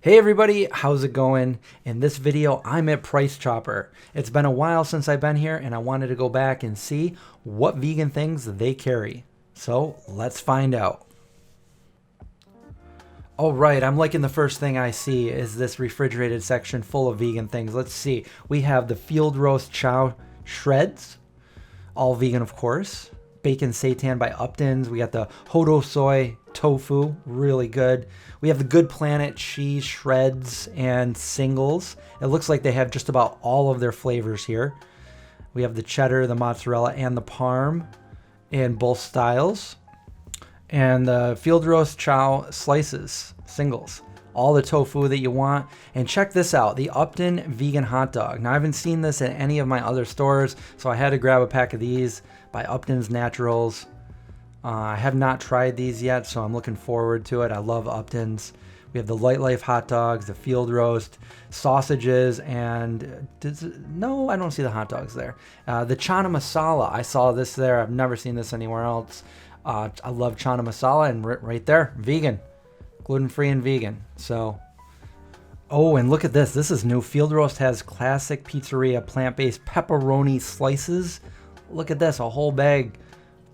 Hey everybody, how's it going? In this video, I'm at Price Chopper. It's been a while since I've been here and I wanted to go back and see what vegan things they carry. So let's find out. All right, I'm liking the first thing I see is this refrigerated section full of vegan things. Let's see. We have the field roast chow shreds, all vegan of course. Bacon seitan by Upton's. We got the Hodo soy tofu, really good. We have the Good Planet cheese shreds and singles. It looks like they have just about all of their flavors here. We have the cheddar, the mozzarella, and the parm in both styles. And the field roast chow slices, singles. All the tofu that you want. And check this out, the Upton Vegan Hot Dog. Now I haven't seen this at any of my other stores, so I had to grab a pack of these by Upton's Naturals. I have not tried these yet, so I'm looking forward to it. I love Upton's. We have the Light Life hot dogs, the field roast, sausages, and no, I don't see the hot dogs there. The chana masala, I saw this there. I've never seen this anywhere else. I love chana masala, and right there, vegan. Gluten-free and vegan. So, oh, and look at this. This is new. Field Roast has classic pizzeria plant-based pepperoni slices. Look at this, a whole bag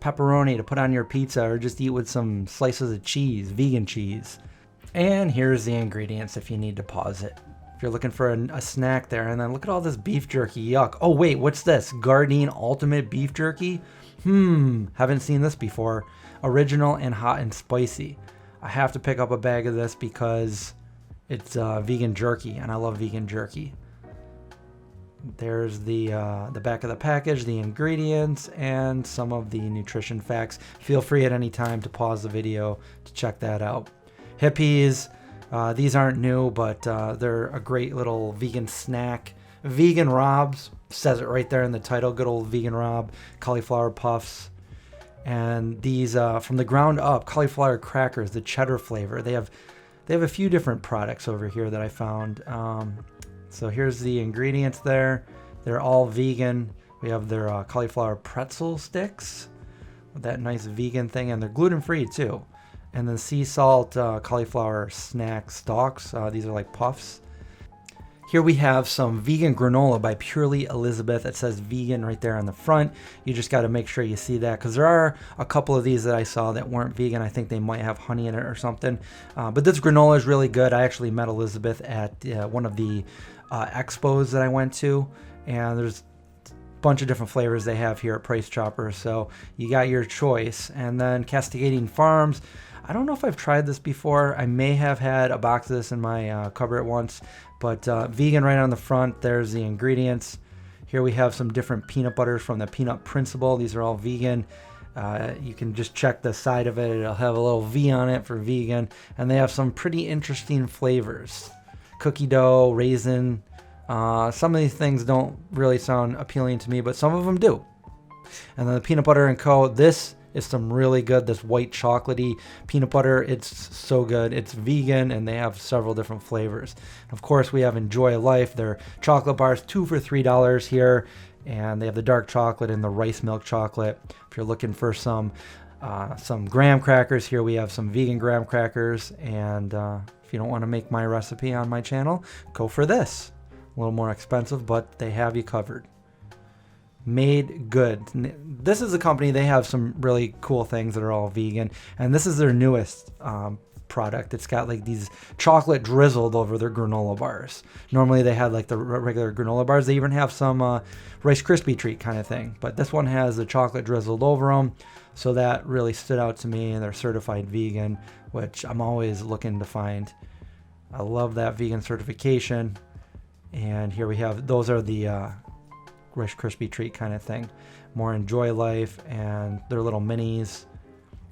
pepperoni to put on your pizza or just eat with some slices of cheese, vegan cheese. And here's the ingredients if you need to pause it. If you're looking for a snack there. And then look at all this beef jerky. Yuck. Oh, wait, what's this? Gardein Ultimate Beef Jerky? Haven't seen this before. Original and hot and spicy. I have to pick up a bag of this because it's vegan jerky, and I love vegan jerky. There's the back of the package, the ingredients, and some of the nutrition facts. Feel free at any time to pause the video to check that out. Hippies, these aren't new, but they're a great little vegan snack. Vegan Robs, says it right there in the title, good old vegan Rob. Cauliflower puffs. And these from the ground up cauliflower crackers, the cheddar flavor. They have a few different products over here that I found. So here's the ingredients there. They're all vegan. We have their cauliflower pretzel sticks with that nice vegan thing, and they're gluten-free too. And then sea salt cauliflower snack stalks. These are like puffs. Here we have some vegan granola by Purely Elizabeth. It says vegan right there on the front. You just got to make sure you see that because there are a couple of these that I saw that weren't vegan. I think they might have honey in it or something. But this granola is really good. I actually met Elizabeth at one of the expos that I went to, and there's a bunch of different flavors they have here at Price Chopper. So you got your choice. And then Castigating Farms. I don't know if I've tried this before. I may have had a box of this in my cupboard once, but vegan right on the front. There's the ingredients. Here we have some different peanut butters from the Peanut Principle. These are all vegan. You can just check the side of it. It'll have a little V on it for vegan. And they have some pretty interesting flavors. Cookie dough, raisin. Some of these things don't really sound appealing to me, but some of them do. And then the Peanut Butter and Co. This is some really good, this white chocolatey peanut butter. It's so good. It's vegan, and they have several different flavors. Of course, we have Enjoy Life. They're chocolate bars, 2 for $3 here. And they have the dark chocolate and the rice milk chocolate. If you're looking for some graham crackers, here we have some vegan graham crackers. And if you don't want to make my recipe on my channel, go for this. A little more expensive, but they have you covered. Made Good. This is a company, they have some really cool things that are all vegan, and this is their newest product. It's got like these chocolate drizzled over their granola bars. Normally they had like the regular granola bars. They even have some Rice Krispie treat kind of thing, but this one has the chocolate drizzled over them, so that really stood out to me. And they're certified vegan, which I'm always looking to find. I love that vegan certification. And here we have, those are the Rice Krispie treat kind of thing. More Enjoy Life, and they're little minis.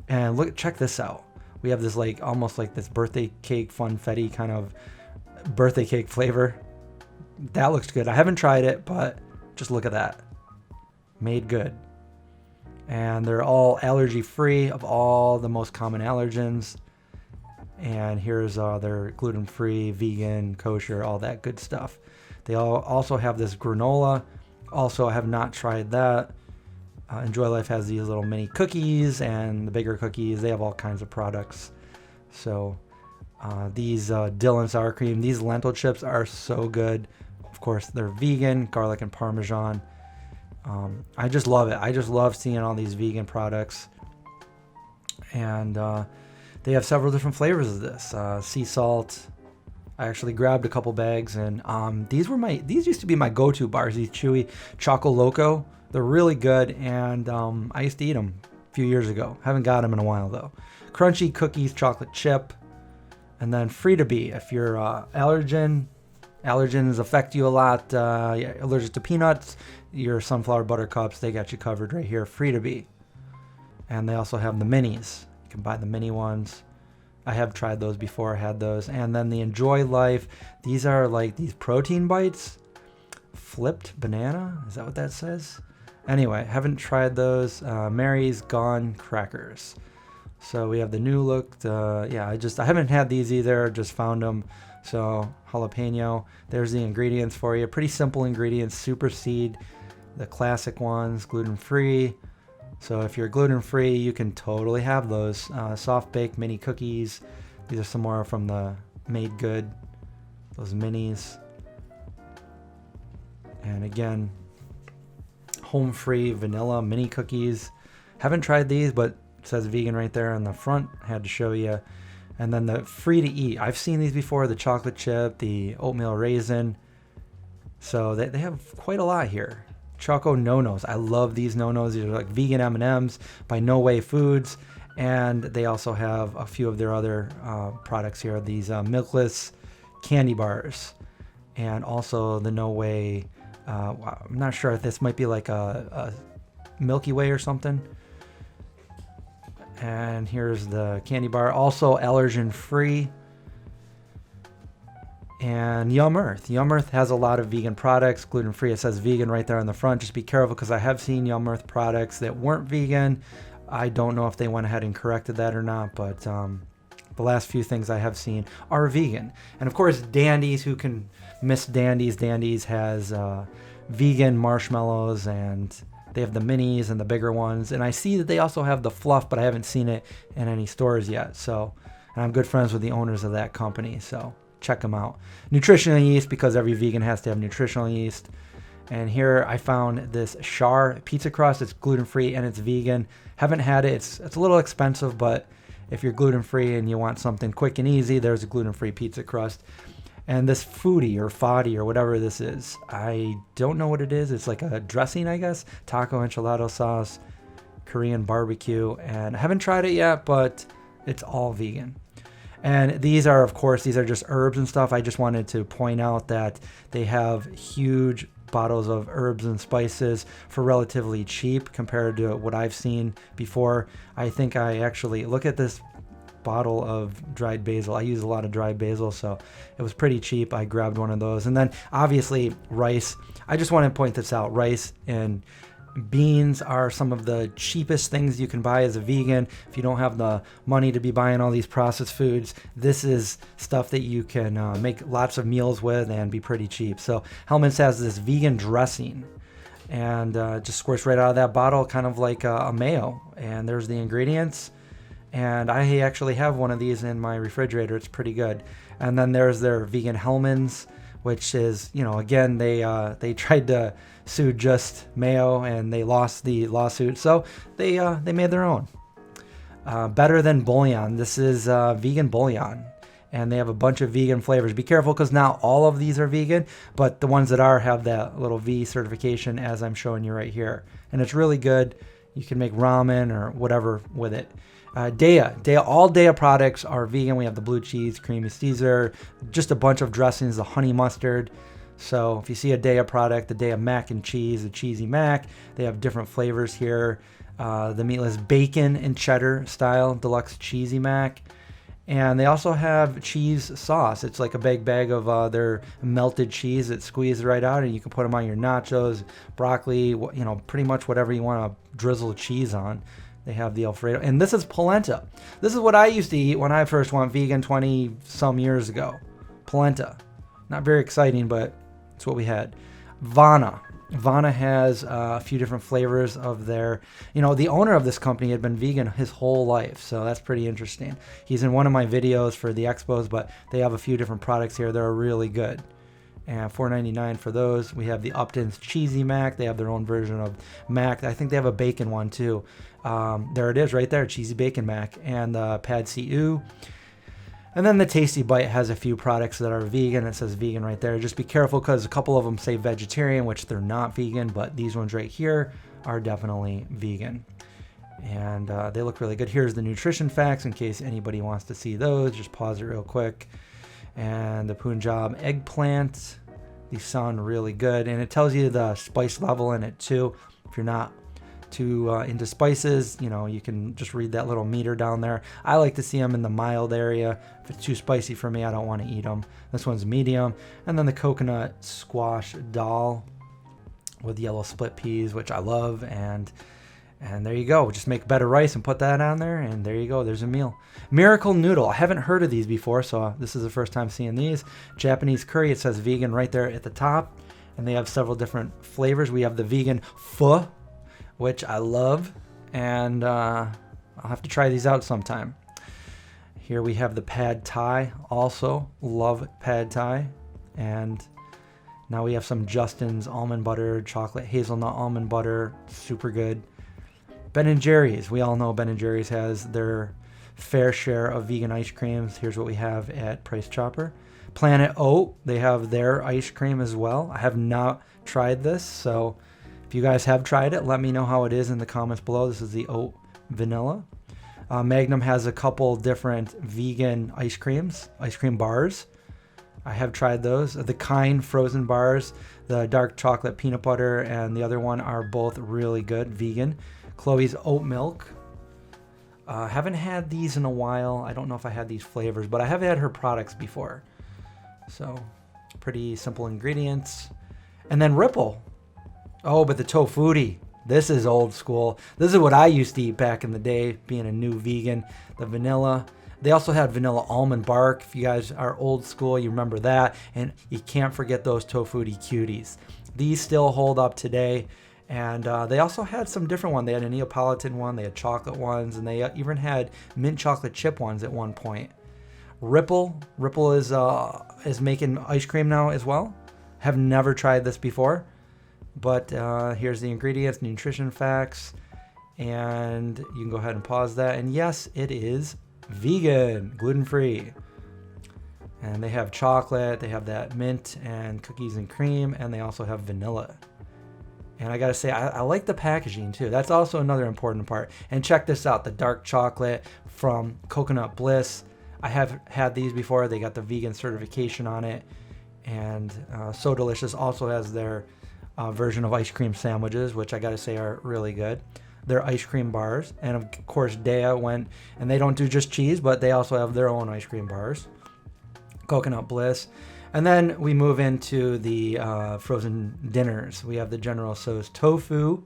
And look, check this out. We have this like almost like this birthday cake funfetti kind of birthday cake flavor. That looks good. I haven't tried it, but just look at that. Made Good. And they're all allergy free of all the most common allergens. And here's their gluten-free, vegan, kosher, all that good stuff. They also have this granola. Also, I have not tried that. Enjoy Life has these little mini cookies and the bigger cookies. They have all kinds of products. So These dill and sour cream, these lentil chips are so good. Of course, they're vegan, garlic and Parmesan. I just love it. I just love seeing all these vegan products. And they have several different flavors of this. Sea salt. I actually grabbed a couple bags, and these used to be my go-to bars. These chewy Choco Loco. They're really good, and I used to eat them a few years ago. Haven't got them in a while though. Crunchy cookies, chocolate chip, and then Free-to-Be. If you're allergens affect you a lot, allergic to peanuts, your sunflower butter cups, they got you covered right here. Free-to-Be. And they also have the minis. You can buy the mini ones. I have tried those before. I had those. And then the Enjoy Life. These are like these protein bites. Flipped banana. Is that what that says? Anyway, haven't tried those. Mary's Gone crackers. So we have the new look. I haven't had these either. Just found them. So jalapeno. There's the ingredients for you. Pretty simple ingredients. Supersede the classic ones. Gluten-free. So if you're gluten-free, you can totally have those. Soft baked mini cookies. These are some more from the Made Good. Those minis. And again, home-free vanilla mini cookies. Haven't tried these, but it says vegan right there on the front. Had to show you. And then the free to eat. I've seen these before. The chocolate chip, the oatmeal raisin. So they have quite a lot here. Choco No-Nos. I love these No-Nos. These are like vegan M&Ms by No Way Foods. And they also have a few of their other products here. These Milkless candy bars. And also the No Way. I'm not sure if this might be like a Milky Way or something. And here's the candy bar. Also allergen free. And Yum Earth. Yum Earth has a lot of vegan products, gluten-free. It says vegan right there on the front. Just be careful because I have seen Yum Earth products that weren't vegan. I don't know if they went ahead and corrected that or not, but the last few things I have seen are vegan. And of course, Dandies, who can miss Dandies? Dandies has vegan marshmallows, and they have the minis and the bigger ones. And I see that they also have the fluff, but I haven't seen it in any stores yet. So, and I'm good friends with the owners of that company, so check them out. Nutritional yeast, because every vegan has to have nutritional yeast. And here I found this Char pizza crust. It's gluten-free and it's vegan. Haven't had it. It's a little expensive, but if you're gluten-free and you want something quick and easy, there's a gluten-free pizza crust. And this Foodie or Foddy or whatever this is, I don't know what it is. It's like a dressing, I guess. Taco enchilada sauce, Korean barbecue. And I haven't tried it yet, but it's all vegan. And these are, of course, these are just herbs and stuff. I just wanted to point out that they have huge bottles of herbs and spices for relatively cheap compared to what I've seen before. I think I actually, look at this bottle of dried basil. I use a lot of dried basil, so it was pretty cheap. I grabbed one of those. And then obviously rice. I just want to point this out. Rice and beans are some of the cheapest things you can buy as a vegan. If you don't have the money to be buying all these processed foods, this is stuff that you can make lots of meals with and be pretty cheap. So Hellmann's has this vegan dressing, and just squirts right out of that bottle, kind of like a mayo. And there's the ingredients. And I actually have one of these in my refrigerator. It's pretty good. And then there's their vegan Hellmann's, which is, again, they tried to sue just mayo and they lost the lawsuit, so they made their own. Better Than Bullion. This is vegan bouillon, and they have a bunch of vegan flavors. Be careful because not all of these are vegan, but the ones that are have that little V certification, as I'm showing you right here, and it's really good. You can make ramen or whatever with it. Daiya, all Daiya products are vegan. We have the blue cheese, creamy Caesar, just a bunch of dressings, the honey mustard. So if you see a Daiya product, the Daiya mac and cheese, the cheesy mac, they have different flavors here. The meatless bacon and cheddar style deluxe cheesy mac. And they also have cheese sauce. It's like a big bag of their melted cheese that squeezes right out, and you can put them on your nachos, broccoli, pretty much whatever you want to drizzle cheese on. They have the Alfredo. And this is polenta. This is what I used to eat when I first went vegan 20 some years ago. Polenta. Not very exciting, but it's what we had. Vana. Vana has a few different flavors of their, the owner of this company had been vegan his whole life. So that's pretty interesting. He's in one of my videos for the expos, but they have a few different products here that are really good. And $4.99 for those. We have the Upton's Cheesy Mac. They have their own version of Mac. I think they have a bacon one too. There it is right there, Cheesy Bacon Mac. And Pad See-Ew. And then the Tasty Bite has a few products that are vegan. It says vegan right there. Just be careful because a couple of them say vegetarian, which they're not vegan, but these ones right here are definitely vegan. And they look really good. Here's the nutrition facts in case anybody wants to see those. Just pause it real quick. And the Punjab eggplant. These sound really good. And it tells you the spice level in it too. If you're not too into spices, you can just read that little meter down there. I like to see them in the mild area. If it's too spicy for me, I don't want to eat them. This one's medium. And then the coconut squash dal with yellow split peas, which I love. And there you go. Just make better rice and put that on there, and there you go. There's a meal. Miracle Noodle. I haven't heard of these before, so this is the first time seeing these. Japanese curry. It says vegan right there at the top, and they have several different flavors. We have the vegan pho, which I love, and I'll have to try these out sometime. Here we have the Pad Thai. Also love Pad Thai. And now we have some Justin's almond butter, chocolate hazelnut almond butter. Super good. Ben & Jerry's. We all know Ben & Jerry's has their fair share of vegan ice creams. Here's what we have at Price Chopper. Planet Oat. They have their ice cream as well. I have not tried this, so if you guys have tried it, let me know how it is in the comments below. This is the Oat Vanilla. Magnum has a couple different vegan ice cream bars. I have tried those. The Kind frozen bars, the dark chocolate peanut butter, and the other one are both really good, vegan. Chloe's Oat Milk. Haven't had these in a while. I don't know if I had these flavors, but I have had her products before. So, pretty simple ingredients. And then Ripple. Oh, but the Tofutti. This is old school. This is what I used to eat back in the day, being a new vegan. The vanilla. They also had vanilla almond bark. If you guys are old school, you remember that. And you can't forget those Tofutti cuties. These still hold up today. And they also had some different ones. They had a Neapolitan one. They had chocolate ones. And they even had mint chocolate chip ones at one point. Ripple is making ice cream now as well. Have never tried this before. But here's the ingredients, nutrition facts, and you can go ahead and pause that. And yes, it is vegan, gluten-free. And they have chocolate, they have that mint and cookies and cream, and they also have vanilla. And I gotta say, I like the packaging too. That's also another important part. And check this out, the dark chocolate from Coconut Bliss. I have had these before. They got the vegan certification on it. And So Delicious also has their version of ice cream sandwiches, which I gotta say are really good. Their ice cream bars, and of course Dea went, and they don't do just cheese, but they also have their own ice cream bars. Coconut Bliss. And then we move into the frozen dinners. We have the General Tso's tofu,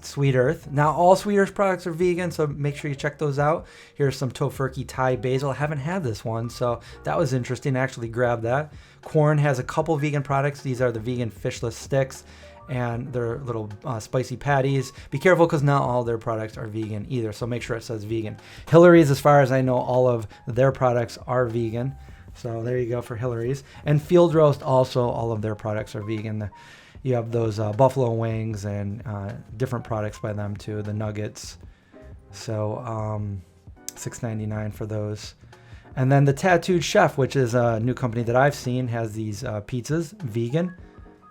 Sweet Earth. Now all Sweet Earth products are vegan, so make sure you check those out. Here's some tofurkey Thai basil. I haven't had this one, so that was interesting. I actually grabbed that. Quorn has a couple vegan products. These are the vegan fishless sticks, and they're little spicy patties. Be careful because not all their products are vegan either, so make sure it says vegan. Hillary's, as far as I know, all of their products are vegan. So there you go for Hillary's. And Field Roast also, all of their products are vegan. You have those buffalo wings and different products by them too, the nuggets. So $6.99 for those. And then the Tattooed Chef, which is a new company that I've seen, has these pizzas, vegan.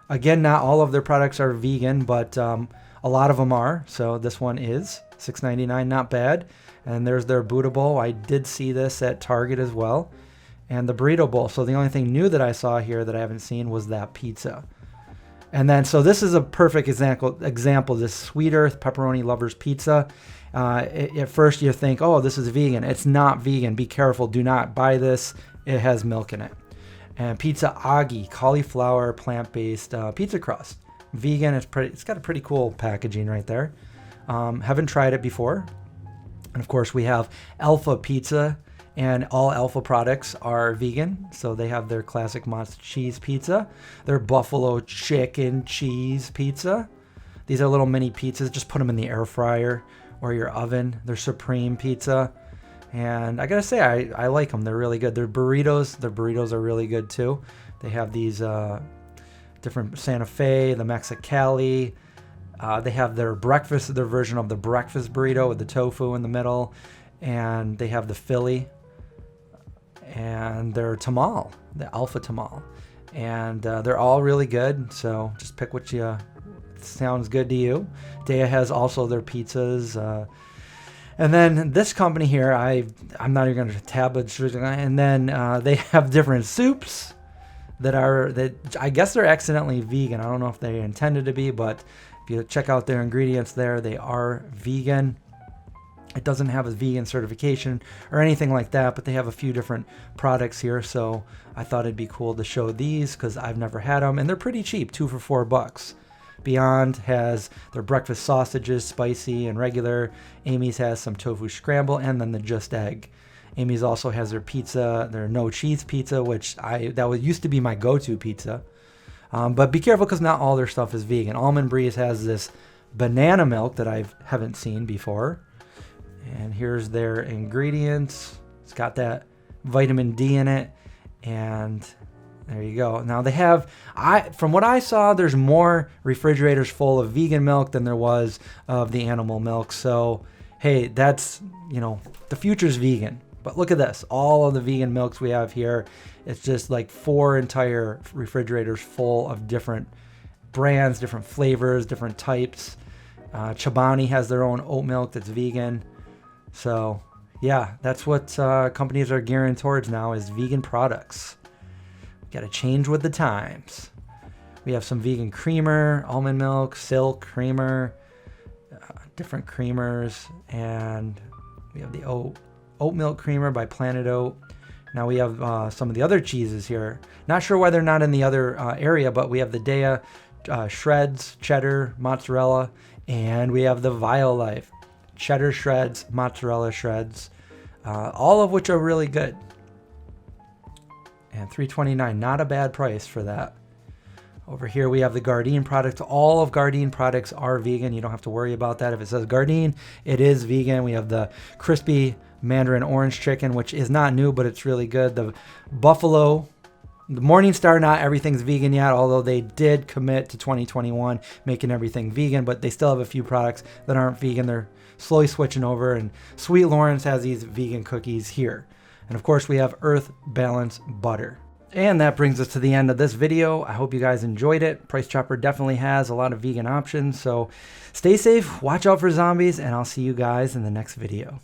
Again, not all of their products are vegan, but a lot of them are. So this one is $6.99, not bad. And there's their Buddha Bowl. I did see this at Target as well. And the Burrito Bowl. So the only thing new that I saw here that I haven't seen was that pizza. And then, so this is a perfect example, this Sweet Earth Pepperoni Lovers Pizza. At first you think, oh, this is vegan. It's not vegan. Be careful. Do not buy this. It has milk in it. And Pizza Agi, cauliflower plant-based pizza crust. Vegan. It's got a pretty cool packaging right there. Haven't tried it before. And of course we have Alpha Pizza. And all Alpha products are vegan, so they have their classic Mott's cheese pizza, their buffalo chicken cheese pizza. These are little mini pizzas. Just put them in the air fryer or your oven. Their supreme pizza. And I gotta say, I like them. They're really good. Their burritos are really good too. They have these different Santa Fe, the Mexicali. They have their version of the breakfast burrito with the tofu in the middle. And they have the Philly. And their tamal, the Alpha tamal. And they're all really good. So just pick what sounds good to you. Daya has also their pizzas. And then this company here, I'm not even going to tab it. And then they have different soups that I guess they're accidentally vegan. I don't know if they intended to be, but if you check out their ingredients there, they are vegan. It doesn't have a vegan certification or anything like that, but they have a few different products here. So I thought it'd be cool to show these because I've never had them, and they're pretty cheap, 2 for $4. Beyond has their breakfast sausages, spicy and regular. Amy's has some tofu scramble, and then the just egg. Amy's also has their pizza, their no cheese pizza, which used to be my go-to pizza. But be careful because not all their stuff is vegan. Almond Breeze has this banana milk that I haven't seen before. And here's their ingredients. It's got that vitamin D in it, and there you go. Now they have, from what I saw, there's more refrigerators full of vegan milk than there was of the animal milk. So, hey, that's, the future's vegan. But look at this. All of the vegan milks we have here, it's just like 4 entire refrigerators full of different brands, different flavors, different types. Chobani has their own oat milk that's vegan. So, yeah, that's what companies are gearing towards now is vegan products. Got to change with the times. We have some vegan creamer, almond milk, silk creamer, different creamers, and we have the oat milk creamer by Planet Oat. Now we have some of the other cheeses here. Not sure why they're not in the other area, but we have the Daya shreds, cheddar, mozzarella, and we have the Violife cheddar shreds, mozzarella shreds, all of which are really good. And $3.29, not a bad price for that. Over here we have the Gardein products. All of Gardein products are vegan. You don't have to worry about that. If it says Gardein, it is vegan. We have the crispy Mandarin orange chicken, which is not new, but it's really good. The Buffalo, the Morningstar, not everything's vegan yet, although they did commit to 2021 making everything vegan, but they still have a few products that aren't vegan. They're slowly switching over. And Sweet Lawrence has these vegan cookies here. And of course we have Earth Balance butter. And that brings us to the end of this video. I hope you guys enjoyed it. Price Chopper definitely has a lot of vegan options. So stay safe, watch out for zombies, and I'll see you guys in the next video.